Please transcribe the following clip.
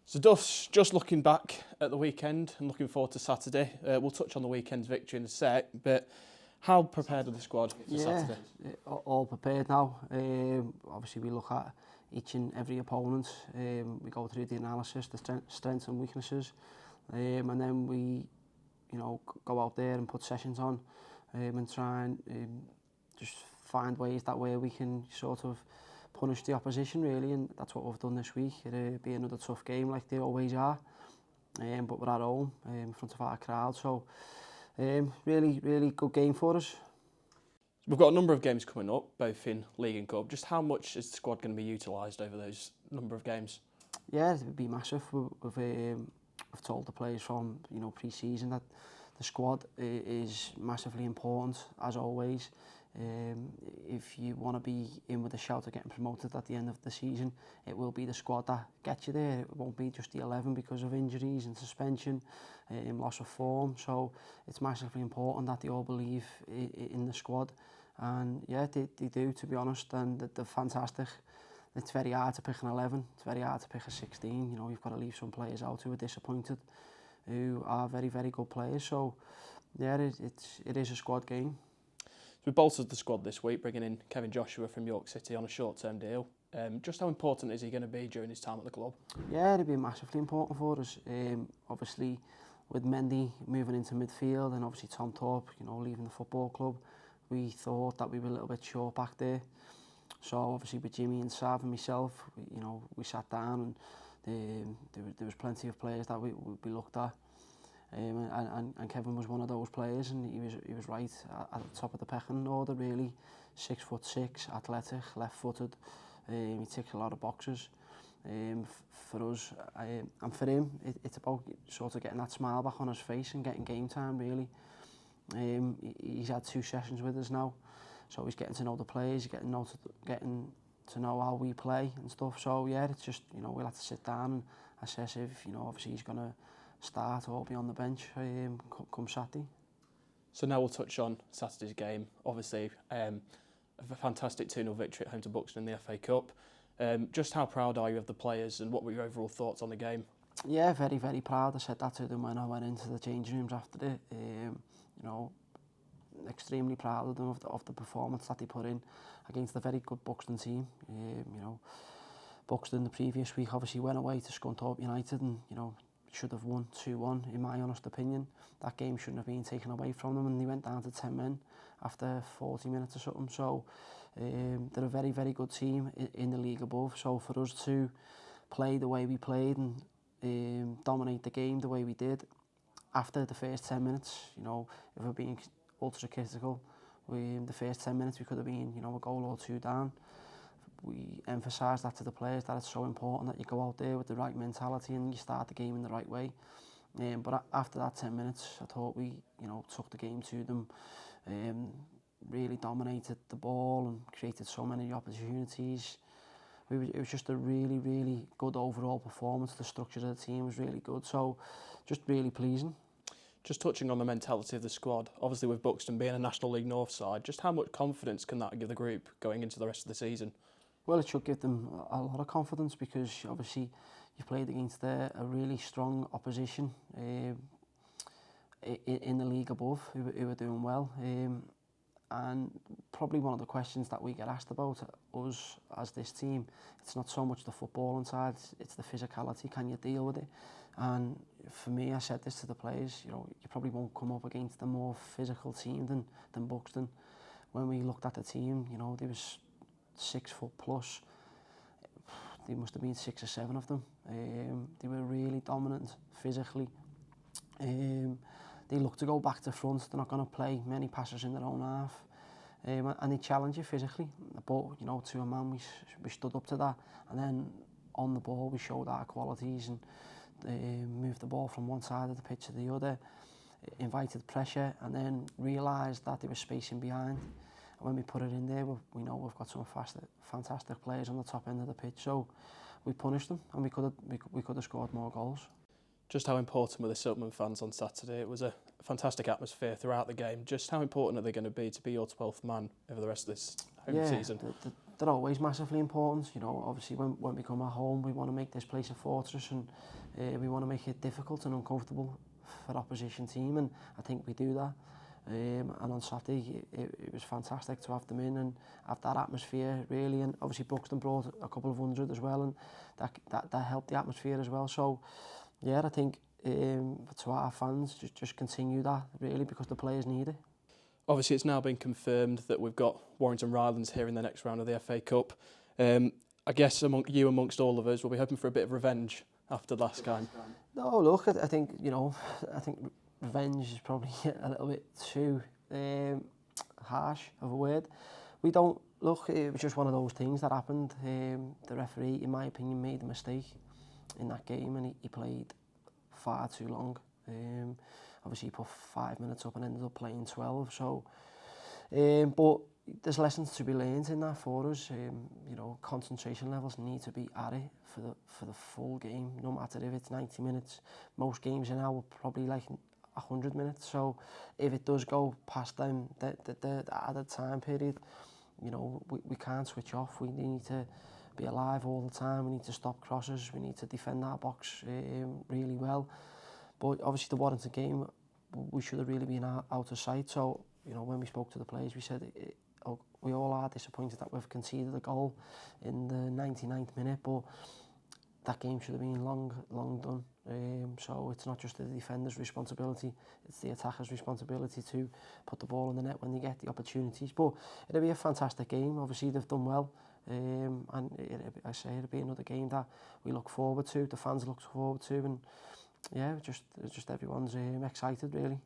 So Duff's just looking back at the weekend and looking forward to Saturday. We'll touch on the weekend's victory in a sec, but how prepared are the squad for Saturday? All prepared now. Obviously we look at each and every opponent. We go through the analysis, the strengths and weaknesses, and then we, go out there and put sessions on, and try and just find ways that way we can sort of punish the opposition really, and that's what we've done this week. It'll be another tough game like they always are, but we're at home in front of our crowd, so really good game for us. We've got a number of games coming up, both in League and Cup. Just how much is the squad going to be utilised over those number of games? Yeah, it would be massive. We've told the players from pre-season that the squad is massively important, as always. If you want to be in with a shout of getting promoted at the end of the season, it will be the squad that gets you there. It won't be just the 11 because of injuries and suspension, loss of form. So it's massively important that they all believe in the squad. And yeah, they do, to be honest, and they're fantastic. It's very hard to pick an 11. It's very hard to pick a 16. You've got to leave some players out who are disappointed, who are very, very good players. So yeah, it is a squad game. So we bolstered the squad this week, bringing in Kevin Joshua from York City on a short-term deal. Just how important is he going to be during his time at the club? Yeah, it'll be massively important for us. Obviously, with Mendy moving into midfield and obviously Tom Thorpe, leaving the football club, we thought that we were a little bit short back there. So obviously with Jimmy and Sav and myself, we sat down and there was plenty of players that we looked at. And Kevin was one of those players, and he was right at the top of the pecking order really. 6'6", athletic, left-footed. He ticks a lot of boxes. For us and for him, it's about sort of getting that smile back on his face and getting game time really. He's had 2 sessions with us now, so he's getting to know the players, getting to know how we play and stuff. So yeah, it's just we'll have to sit down and assess if obviously he's going to start or be on the bench come Saturday. So now we'll touch on Saturday's game. Obviously, a fantastic 2-0 victory at home to Buxton in the FA Cup. Just how proud are you of the players, and what were your overall thoughts on the game? Yeah, very, very proud. I said that to them when I went into the changing rooms after it. Extremely proud of them of the performance that they put in against a very good Buxton team. Buxton the previous week obviously went away to Scunthorpe United and should have won 2-1 in my honest opinion. That game shouldn't have been taken away from them, and they went down to 10 men after 40 minutes or something. So they're a very, very good team in the league above. So for us to play the way we played and dominate the game the way we did after the first 10 minutes, if we're being ultra critical, the first 10 minutes we could have been a goal or 2 down. We emphasised that to the players, that it's so important that you go out there with the right mentality and you start the game in the right way. But after that 10 minutes, I thought we took the game to them, really dominated the ball and created so many opportunities. It was just a really, really good overall performance. The structure of the team was really good, so just really pleasing. Just touching on the mentality of the squad, obviously with Buxton being a National League North side, just how much confidence can that give the group going into the rest of the season? Well, it should give them a lot of confidence because obviously you've played against a really strong opposition in the league above who are doing well. And probably one of the questions that we get asked about us as this team, it's not so much the football inside, it's the physicality. Can you deal with it? And for me, I said this to the players, you probably won't come up against a more physical team than Buxton. When we looked at the team, there was 6 foot plus. There must have been 6 or 7 of them. They were really dominant physically. They look to go back to front. They're not going to play many passes in their own half. And they challenge you physically. But, to a man, we stood up to that. And then on the ball, we showed our qualities and moved the ball from one side of the pitch to the other, invited pressure, and then realised that there was space in behind. And when we put it in there, we know we've got some fantastic players on the top end of the pitch. So we punished them, and we could have scored more goals. Just how important were the Siltman fans on Saturday? It was a fantastic atmosphere throughout the game. Just how important are they going to be your 12th man over the rest of this home season? they're always massively important. You know, obviously when we come at home, we want to make this place a fortress, and we want to make it difficult and uncomfortable for opposition team, and I think we do that. And on Saturday, it was fantastic to have them in and have that atmosphere, really. And obviously Buxton brought a couple of hundred as well, and that helped the atmosphere as well. So, yeah, I think to our fans, just continue that, really, because the players need it. Obviously, it's now been confirmed that we've got Warrington Rylands here in the next round of the FA Cup. I guess amongst all of us, we'll be hoping for a bit of revenge after last time. No, look, I think, you know, I think revenge is probably a little bit too harsh of a word. We don't, look, it was just one of those things that happened. The referee, in my opinion, made a mistake in that game, and he played far too long. Obviously he put 5 minutes up and ended up playing 12, so but there's lessons to be learned in that for us. You know, concentration levels need to be at it for the full game, no matter if it's 90 minutes. Most games now are probably like 100 minutes, so if it does go past them, the added time period, you know, we can't switch off. We need to be alive all the time. We need to stop crosses. We need to defend our box really well. But obviously the Warrington game, we should have really been out of sight. So, you know, when we spoke to the players, we said we all are disappointed that we've conceded a goal in the 99th minute, but that game should have been long done. So it's not just the defender's responsibility, it's the attacker's responsibility to put the ball in the net when they get the opportunities. But it'll be a fantastic game. Obviously they've done well, and I say it'll be another game that we look forward to, the fans look forward to, and yeah, just everyone's excited, really.